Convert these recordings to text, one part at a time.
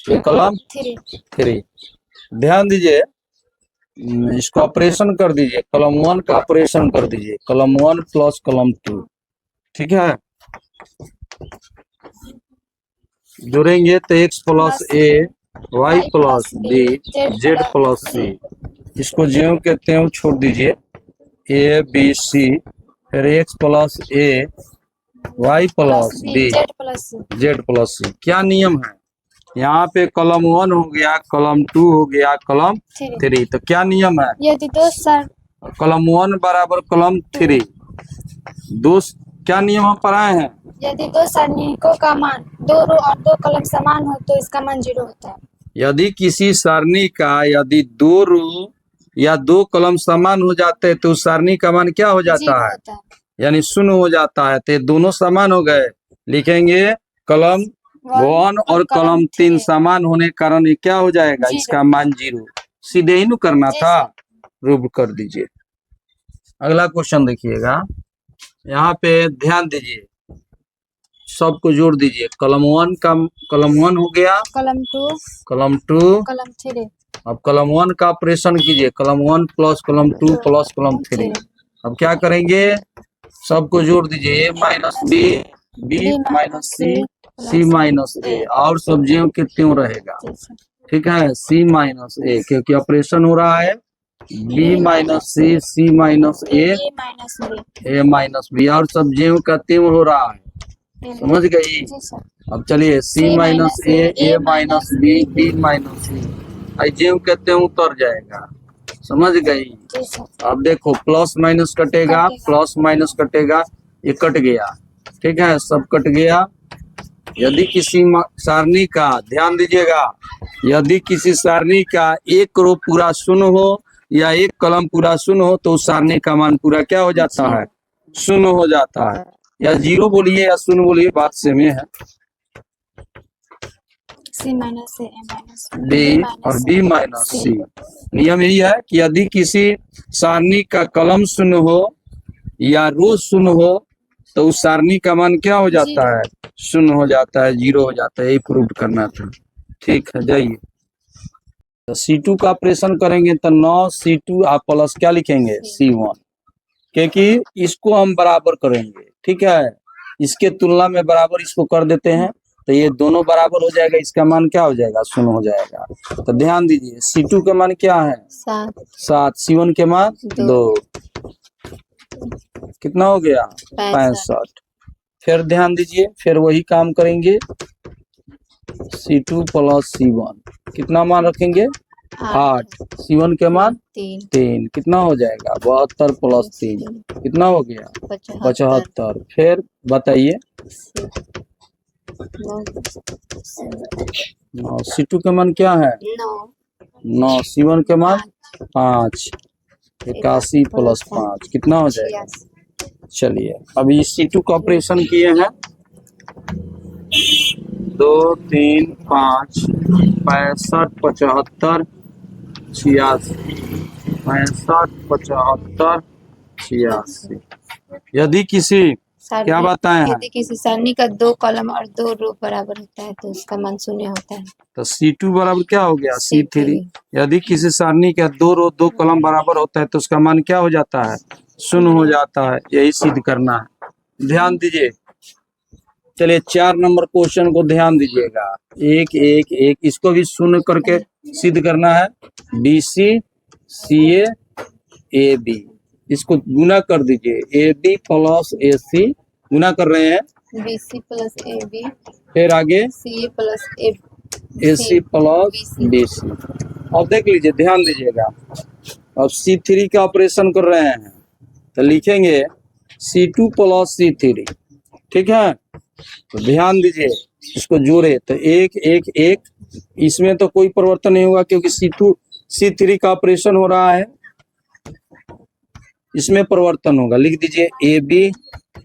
ये कॉलम 3। ध्यान दीजिए, इसको ऑपरेशन कर दीजिए, कॉलम 1 का ऑपरेशन कर दीजिए, कॉलम 1 प्लस कॉलम 2, ठीक है। जोड़ेंगे तो x plus a y plus b z plus c, इसको ज्यों के त्यों छोड़ दीजिए, a b c, फिर x plus a y plus b z plus c। क्या नियम है यहाँ पे? कॉलम 1 हो गया, कॉलम 2 हो गया, कॉलम 3। तो क्या नियम है? यदि दो सर कॉलम 1 बराबर कॉलम 3, दो क्या नियम हम पढ़ाए हैं? यदि दो सारणिकों का मान दो रो और दो कॉलम समान हो तो इसका मान 0 होता है। यदि किसी सारणी का यदि दो रो या दो कॉलम समान हो जाते हैं तो उस सारणी का मान क्या हो जाता है? यानी 0 हो जाता है। तो दोनों समान हो गए, लिखेंगे कॉलम 1 और कॉलम 3 समान होने के कारण ये क्या हो जाएगा? इसका मान 0। सीधे ही न करना था, रूप कर दीजिए। अगला क्वेश्चन देखिएगा, यहाँ पे ध्यान दीजिए, सबको जोड़ दीजिए। कॉलम 1 का कॉलम 1 हो गया, कॉलम 2 कॉलम 2, कॉलम 3। अब कॉलम 1 का ऑपरेशन कीजिए, column 1 plus column 2 plus column 3। अब क्या करेंगे? सबको जोड़ दीजिए, a minus B, B minus C, C minus A, और सब ज्यों के त्यों रहेगा, ठीक है। सी माइनस ए, क्योंकि ऑपरेशन हो रहा है B minus C, C minus ए माइनस बी, और सब ज्यों का त्यों हो रहा है, समझ गई? अब चलिए सी माइनस ए माइनस बी, बी माइनस सी, ज्यों के त्यों उतर जाएगा, समझ गई? अब देखो प्लस माइनस कटेगा, प्लस माइनस कटेगा, ये कट गया, ठीक है, सब कट गया। यदि किसी सारणी का, ध्यान दीजिएगा, यदि किसी सारणी का एक रो पूरा 0 हो या एक कॉलम पूरा 0 हो तो उस सारणी का मान पूरा क्या हो जाता है? 0 हो जाता है। या 0 बोलिए या 0 बोलिए, बात सेम है। सी माइनस ए माइनस बी और बी माइनस सी, नियम यही है कि यदि किसी सारणी का कॉलम 0 हो या रो 0 हो तो उस सारणी का मान क्या हो जाता है? 0 हो जाता है, 0 हो जाता है। यही प्रूव करना था, ठीक है। जाइए, तो C2 का ऑपरेशन करेंगे तो 9 C2 आप प्लस क्या लिखेंगे? C1, क्योंकि इसको हम बराबर करेंगे, ठीक है, इसके तुलना में बराबर इसको कर देते हैं तो ये दोनों बराबर हो जाएगा, इसका मान क्या हो जाएगा? 0 हो जाएगा। तो ध्यान दीजिए, C2 के मान क्या है? 7, C1 के मान 2, कितना हो गया? 65। फिर ध्यान दीजिए, फिर वही काम करेंगे, C2 प्लस C1, कितना मान रखेंगे? 8, C1 के मान 3, कितना हो जाएगा? 72 प्लस 3, कितना हो गया? 75। फिर बताइए, C2 के मान क्या है? 9, C1 के मान 5, 81 प्लस 5, कितना हो जाएगा? चलिए, अभी C2 का ऑपरेशन किए हैं, 2 3 5 65 75 86, 65 75 86। यदि किसी, क्या बताए हैं? यदि किसी सारणी का दो कॉलम और दो रो बराबर होता है तो उसका मान 0 होता है। तो C2 बराबर क्या हो गया? C3। यदि किसी सारणी का दो रो दो कॉलम बराबर होता है तो उसका मान क्या हो जाता है? 0 हो जाता है। यही सिद्ध करना है, ध्यान दीजिए। चलिए 4 नंबर क्वेश्चन को ध्यान दीजिएगा, 1 1 1, इसको भी 0 करके सिद्ध करना है। BC CA AB, इसको गुना कर दीजिए, AB प्लस AC, गुना कर रहे हैं, BC प्लस AB, फिर आगे CA plus AC plus BC। अब देख लीजिए, ध्यान दीजिएगा, अब C3 का ऑपरेशन कर रहे हैं तो लिखेंगे C2 प्लस C3, ठीक है। तो ध्यान दीजिए, इसको जोड़े तो 1 1 1, इसमें तो कोई परिवर्तन नहीं होगा क्योंकि C3 का ऑपरेशन हो रहा है, इसमें परिवर्तन होगा। लिख दीजिए AB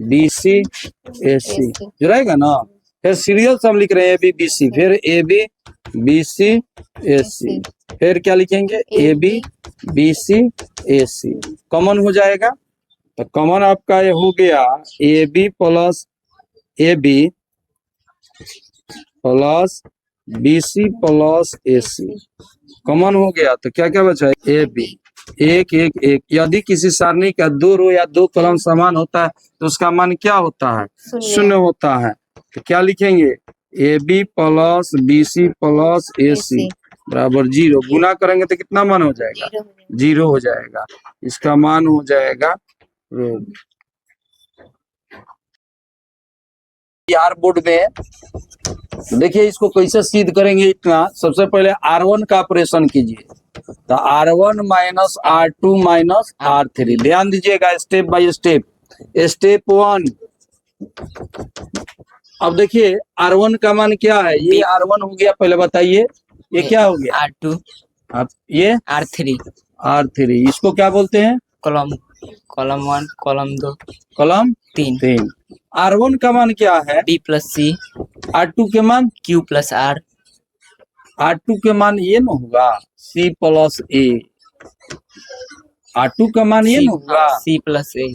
BC AC, जुड़ेगा ना। फिर सीरियल हम लिख रहे हैं AB BC, फिर AB BC AC, फिर क्या लिखेंगे? AB BC AC, कॉमन हो जाएगा। तो कॉमन आपका ये हो गया AB plus AB plus B C plus A C common हो गया तो क्या क्या बचा ए बी। एक एक एक यदि किसी सारणी का दो रो या दो कॉलम समान होता है तो उसका मान क्या होता है? शून्य होता है। तो क्या लिखेंगे? A B plus B C plus A C बराबर 0। गुना करेंगे तो कितना मान हो जाएगा? 0 हो जाएगा। इसका मान हो जाएगा यार बोर्ड में। देखिए इसको कैसे सिद्ध करेंगे। इतना सबसे पहले R1 का ऑपरेशन कीजिए तो R1 minus R2 minus R3। ध्यान दीजिएगा स्टेप बाय स्टेप। स्टेप 1 अब देखिए R1 का मान क्या है? ये R1 हो गया। पहले बताइए ये क्या हो गया? R2 अब ये R3 इसको क्या बोलते हैं? Column 1 column 2 column 3। R1 का मान क्या है? B प्लस C R2 के मान Q प्लस R R2 के मान ये न होगा C प्लस A। R2 का मान ये न होगा C प्लस A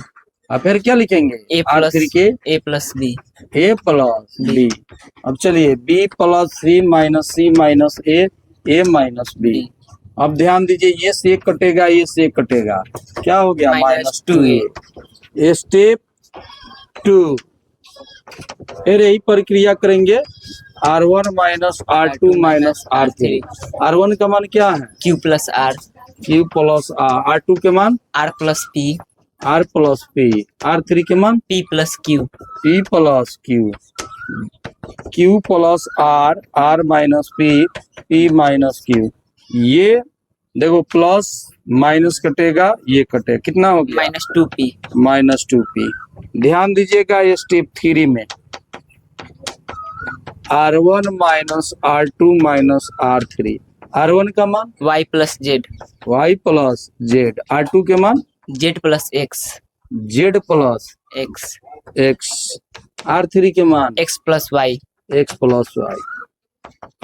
और फिर क्या लिखेंगे? A प्लस R3 के A plus B A plus B। अब चलिए B plus C minus C minus A minus B। अब ध्यान दीजिए ये से कटेगा ये से कटेगा क्या हो गया? Minus 2A। स्टेप 2 फिर यही प्रक्रिया करेंगे। R1 minus R2 minus R3। R1 का मान क्या है? Q plus R Q plus R। R2 के मान R plus P R plus P। R3 के मान P plus Q P plus Q। Q plus R R minus P P minus Q। ये देखो प्लस माइनस कटेगा ये कटेगा कितना हो गया? Minus 2P minus 2P। ध्यान दीजिएगा ये स्टेप 3 में R1 minus R2 minus R3। R1 का मान Y plus Z Y plus Z। R2 के मान Z plus X Z plus X X। R3 के मान X plus Y X plus Y।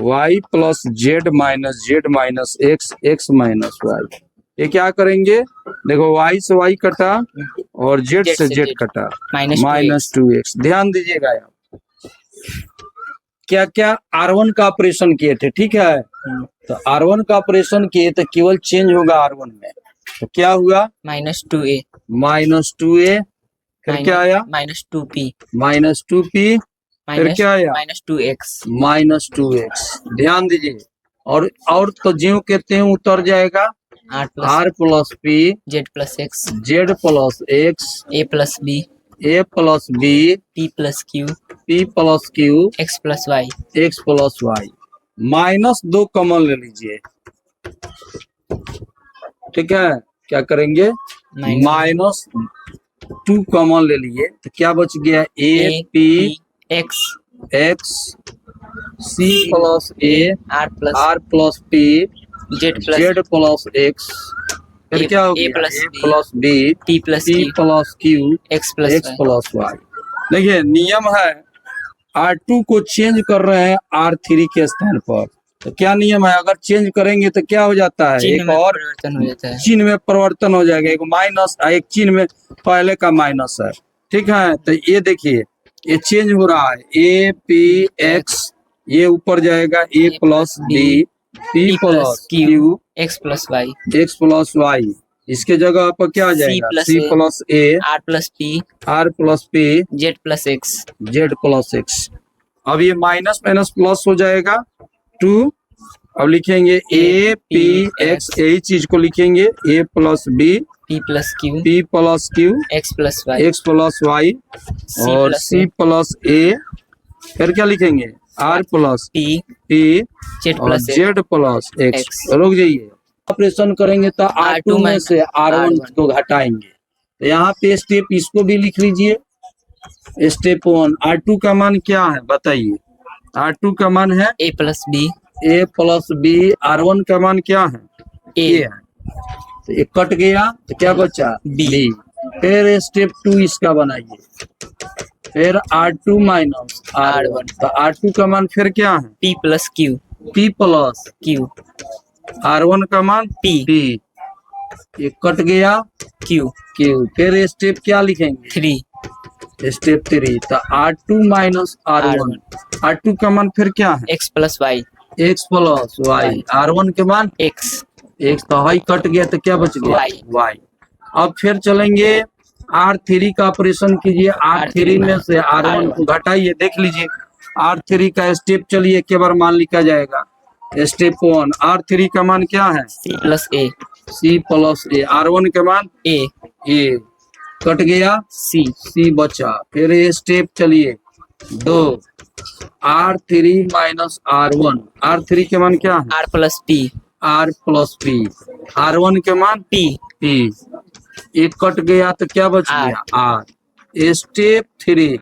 Y plus Z minus Z minus X X minus Y। ये क्या करेंगे? देखो Y से Y कटा और Z से Z कटा माइनस 2X। ध्यान दीजिएगा आप क्या क्या R1 का ऑपरेशन किए थे। ठीक है तो R1 का ऑपरेशन किए तो केवल चेंज होगा R1 में। तो क्या हुआ? Minus 2A minus 2A। फिर क्या आया? Minus 2P minus 2P। फिर क्या आया? Minus 2X minus 2X। ध्यान दीजिए और तो ज्यों कहते हैं उतर जाएगा R plus P Z plus X Z plus X A plus B A plus B P plus Q P plus Q X plus Y X plus Y। Minus 2 common ले लीजिए। ठीक है क्या करेंगे? माइनस 2 कॉमन ले लिए तो क्या बच गया? A P X X C plus A R plus P Z plus X। फिर क्या हो गया? A plus B P plus plus Q X plus Y। देखिए नियम है R2 को चेंज कर रहे हैं R3 के स्थान पर तो क्या नियम है? अगर चेंज करेंगे तो क्या हो जाता है? एक और परिवर्तन हो जाता है। चिन्ह में परिवर्तन हो जाएगा। एक माइनस एक चिन्ह में पहले का माइनस है। ठीक है तो ये देखिए ये चेंज हो रहा है A P X ये ऊपर जाएगा A plus B P plus Q X plus Y X plus Y। इसके जगह पर क्या आ जाएगा? C plus A R plus P Z plus X। अब ये माइनस माइनस प्लस हो जाएगा 2। अब लिखेंगे A P X यही चीज को लिखेंगे A plus B P plus Q X plus Y और C प्लस A। फिर क्या लिखेंगे? R प्लस P और Z प्लस X। रुक जाइए ऑपरेशन करेंगे तो R2 में से R1 को घटाएंगे तो यहाँ पे स्टेप इसको भी लिख लीजिए। स्टेप 1 R2 का मान क्या है बताइए? R2 का मान है A प्लस B R1 का मान क्या है? A है तो ये कट गया तो क्या बचा? B। फिर स्टेप 2 इसका बनाइए। फिर R2 माइनस R1 तो R2 का मान फिर क्या है? P plus Q Q R1 का मान P। ये कट गया Q फिर स्टेप क्या लिखेंगे? 3 स्टेप 3 तो R2 माइनस R1 R2 का मान फिर क्या है? X plus Y x plus y, R1 के मान x एक्स, तो हाई कट गया तो क्या बच गया Y। वाई। अब फिर चलेंगे R3 का ऑपरेशन कीजिए, R3 में से R1 को घटाइए, देख लीजिए R3 का स्टेप, चलिए एक बार मान लिखा जाएगा। स्टेप 1, R3 का मान क्या है c plus a C plus A, R1 के मान a ए, कट गया c C बचा। फिर ये स्टेप चलिए 2, R3 माइनस R1, R3 के मान क्या है r plus p R plus P, R1 के मान p पी, एक कट गया तो क्या बच R। गया R। Step 3,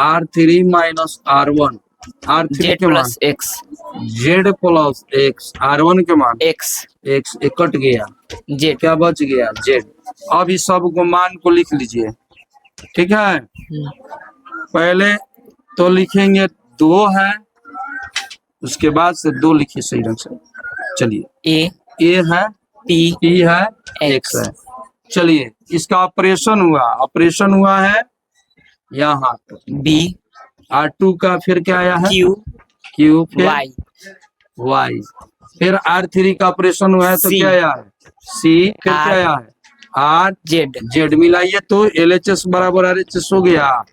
R3 minus R1, R3 z के मान plus x Z plus x, R1 के मान x एक्स, एक कट गया z। क्या बच गया Z। अब इस सब को मान को लिख लीजिए, ठीक है। पहले तो लिखेंगे 2 है, उसके बाद से 2 लिखिए सही ढंग से। चलिए a ए है, p पी है, एक्स है। चलिए इसका ऑपरेशन हुआ है यहाँ तो b R2 का फिर क्या आया है q Q, फिर y Y, फिर R3 का ऑपरेशन हुआ है तो C। क्या आया है C, फिर R। क्या आया है R, z Z मिलाइए तो LHS बराबर RHS हो गया,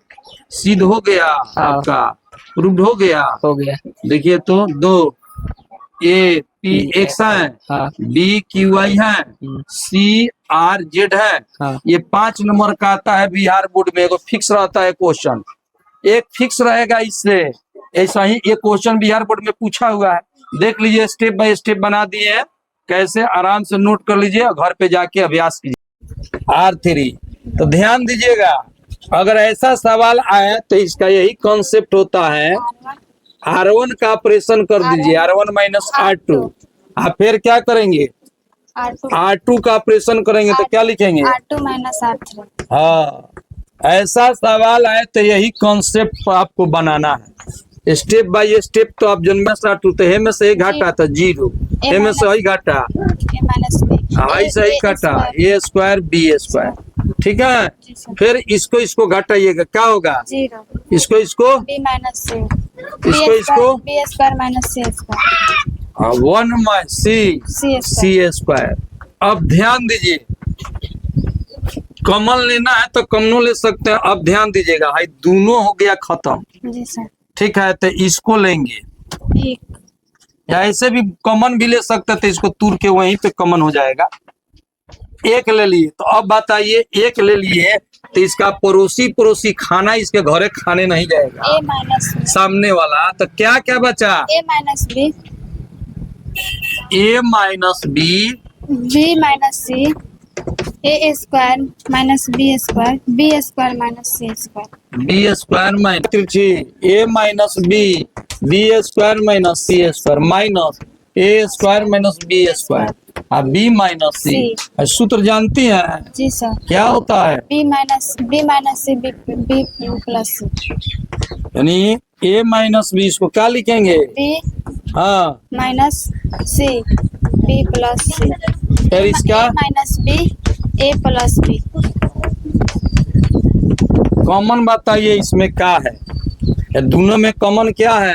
सिद्ध हो गया आपका, प्रूव्ड हो गया। हो गया। देखिए तो 2 A P X है, हाँ B Q Y है, C R Z है। हाँ ये 5 नंबर का आता है बिहार बोर्ड में, एगो फिक्स रहता है क्वेश्चन, एक फिक्स रहेगा इससे। ऐसा ही ये क्वेश्चन बिहार बोर्ड में पूछा हुआ है, देख लीजिए स्टेप बाय स्टेप बना दिए हैं, कैसे आराम से नोट कर लीजिए और घर पे जाके अभ्यास कीजिए। R3 तो ध्यान दीजिएगा, अगर ऐसा सवाल आए तो इसका यही कॉन्सेप्ट होता है, R1 का ऑपरेशन कर दीजिए, R1 माइनस R2, आप फिर क्या करेंगे R2 R2 का ऑपरेशन करेंगे तो क्या लिखेंगे R2 माइनस R3। हाँ, ऐसा सवाल आए तो यही कॉन्सेप्ट आपको बनाना है, स्टेप बाय स्टेप। तो आप जन्म से R2 तो हे में से घाटा था 0, हे में से ही घाटा, A माइनस B आई सही घाटा A स्क्वायर B स्क्वायर, ठीक है। फिर इसको घटाइएगा, क्या होगा 0 इसको B माइनस C इसको B square minus C square 1 minus C C square. अब ध्यान दीजिए, कॉमन लेना है तो कॉमन ले सकते हैं। अब ध्यान दीजिएगा, हाई दोनों हो गया खत्म, जी सर। ठीक है, तो इसको लेंगे, 1 या ऐसे भी कॉमन भी ले सकते थे, इसको तूर के वहीं पे कॉमन हो जाएगा। 1 ले लिए, तो अब बताइए 1 ले लिए तो इसका पड़ोसी खाना इसके घरे खाने नहीं जाएगा, A माइनस सामने वाला, तो क्या क्या बचा A minus B A minus B B minus C A square minus B square B square minus C square B square minus A minus B square minus C square minus A square minus B square, अब B minus C। सूत्र जानती हैं जी sir. क्या होता है, B minus C B plus C यानी A minus B, इसको क्या लिखेंगे B हाँ, minus C B plus C फिर इसका A minus B A plus B। Common बताइए इसमें क्या है, या दोनों में कॉमन क्या है,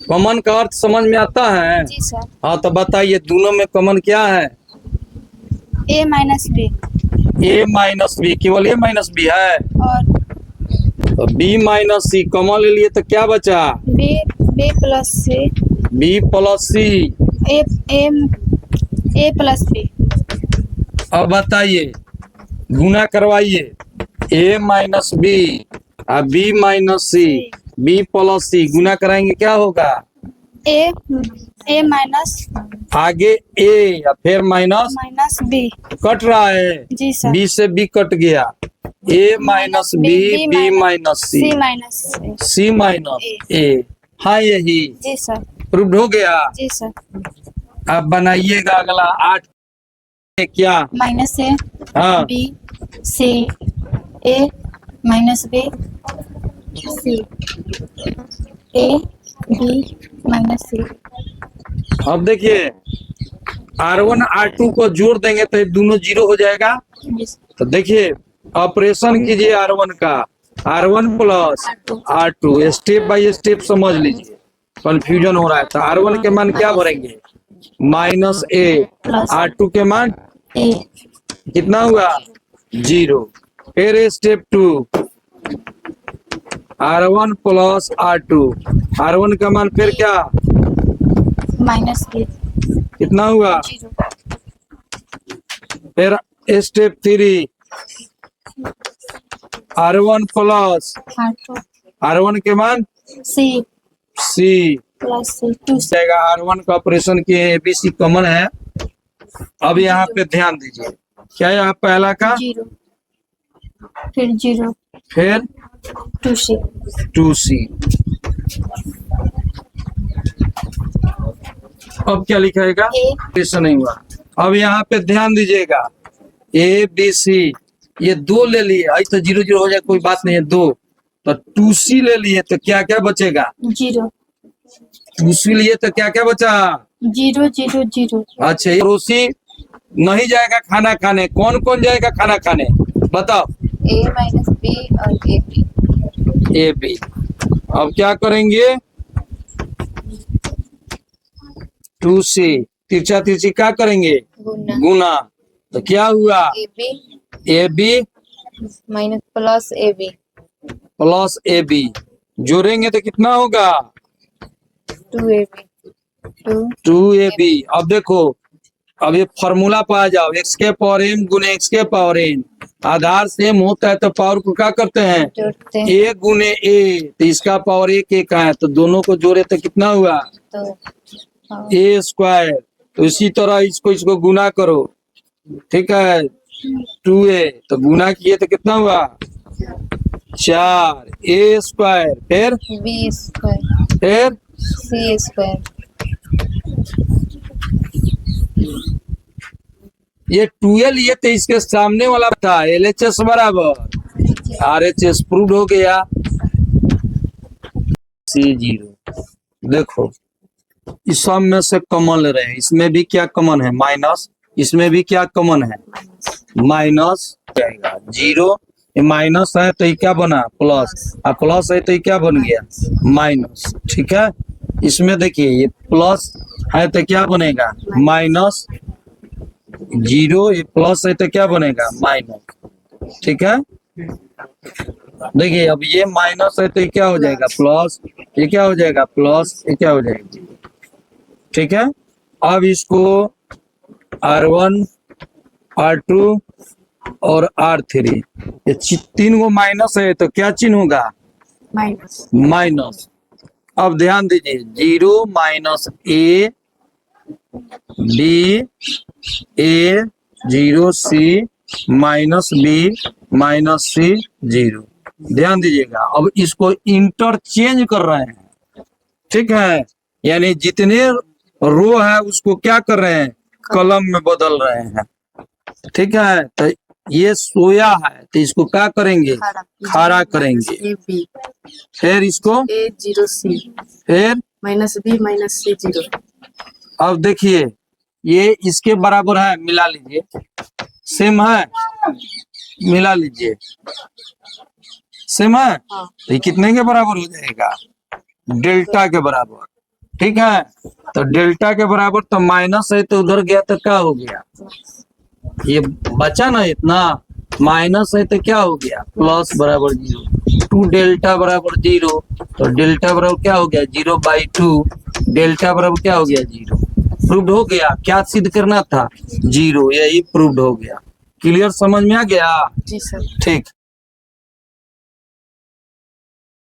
कॉमन का अर्थ समझ में आता है। जी सर। हाँ तो बताइए दोनों में कॉमन क्या है A minus B A minus B, केवल A माइनस B है, और तो B माइनस C कॉमन ले लिए तो क्या बचा B plus C B plus C। A plus B। अब बताइए गुना करवाइए, A माइनस B और B minus C, B plus C गुना कराएंगे क्या होगा A माइनस आगे A या फिर माइनस B। कट रहा है, जी सर। B से B कट गया, A minus B B minus C C minus C minus A। हाँ यही जी सर। प्रूव्ड हो गया। जी सर। अब बनाइएगा अगला 8 क्या माइनस A हाँ B C A minus B C A B minus C। अब देखिए R1 R2 को जोड़ देंगे तो ये दोनों 0 हो जाएगा। तो देखिए ऑपरेशन कीजिए R1 का, R1 plus R2, step by step समझ लीजिए। कंफ्यूजन हो रहा है। तो R1 के मान क्या भरेंगे? -a। R2 के मान ए कितना हुआ? 0। फिर step 2, R1 plus R2। R1 का मान फिर क्या माइनस बी कितना हुआ? 0 फिर step 3, R1 plus R2 R1 के मान C C plus C 2 C जाएगा। R1 का ऑपरेशन किए ABC कॉमन है। अब यहाँ पे ध्यान दीजिए, क्या है यहाँ पहला का 0 फिर 0 फिर 2C 2C। अब क्या लिखाएगा? A ऑपरेशन नहीं हुआ। अब यहाँ पे ध्यान दीजिएगा, ABC ये 2 ले लिए, आज तो 0 0 हो जाए कोई बात नहीं है, 2 तो 2C ले लिए तो क्या क्या बचेगा? 0 2C लिए तो क्या क्या बचा? 0 0 0 अच्छा, ये पड़ोसी नहीं जाएगा खाना खाने, कौन कौन जाएगा खाना खाने बताओ? A माइनस B और AB ए बी। अब क्या करेंगे? 2C तिरछा तिरछी क्या करेंगे? गुना गुना। तो क्या हुआ? AB A B minus plus AB plus A B जोड़ेंगे तो कितना होगा? 2AB 2 2AB। अब देखो, अब ये फॉर्मूला पर आ जाओ, x के पावर m गुने x के पावर n। आधार सेम होता है तो पावर को क्या करते हैं? जोड़ते हैं a गुने a, तो इसका पावर एक का है तो दोनों को जोड़े तो कितना हुआ? तो a स्क्वायर। तो इसी तरह इसको इसको गुना करो, ठीक है? 2a तो गुना किए तो कितना हुआ? 4 a स्क्वायर फिर B स्क्वायर फिर C स्क्वायर ये 12 ये तो इसके सामने वाला था LHS बराबर RHS प्रूव हो गया। C0 देखो, इस सब में से कॉमन ले रहे हैं, इसमें भी क्या कॉमन है? माइनस। इसमें भी क्या कॉमन है? माइनस जाएगा 0। ये माइनस है तो ये क्या बना? प्लस। और प्लस है तो ये क्या बन गया? माइनस। ठीक है, इसमें देखिए ये प्लस है तो क्या बनेगा? माइनस। 0 ये प्लस है तो क्या बनेगा? माइनस। ठीक है, देखिए अब ये माइनस है तो ये क्या हो जाएगा? प्लस। ये क्या हो जाएगा? प्लस। ये क्या हो जाएगा? ठीक है, अब इसको R1 R2 और R3 ये 3 गो माइनस है तो क्या चिन्ह होगा? Minus minus. अब ध्यान दीजिए, 0 minus A B A 0 C minus B minus C 0। ध्यान दीजिएगा, अब इसको इंटरचेंज कर रहे हैं, ठीक है? यानी जितने रो है उसको क्या कर रहे हैं? कलम में बदल रहे हैं, ठीक है? तो ये सोया है तो इसको क्या करेंगे? खड़ा करेंगे। AB फिर इसको A 0 C फिर माइनस B माइनस C 0 अब देखिए ये इसके बराबर है, मिला लीजिए, सेम है, मिला लीजिए, सेम है। तो ये कितने के बराबर हो जाएगा? डेल्टा के बराबर, ठीक है? तो डेल्टा के बराबर तो माइनस है तो उधर गया तो क्या हो गया? ये बचा ना इतना, माइनस है तो क्या हो गया? प्लस बराबर 0। 2 डेल्टा बराबर 0 तो डेल्टा बराबर क्या हो गया? 0/2। डेल्टा बराबर क्या हो गया? 0। प्रूव्ड हो गया। क्या सिद्ध करना था? 0। यही प्रूव्ड हो गया। क्लियर, समझ में आ गया? जी सर। ठीक।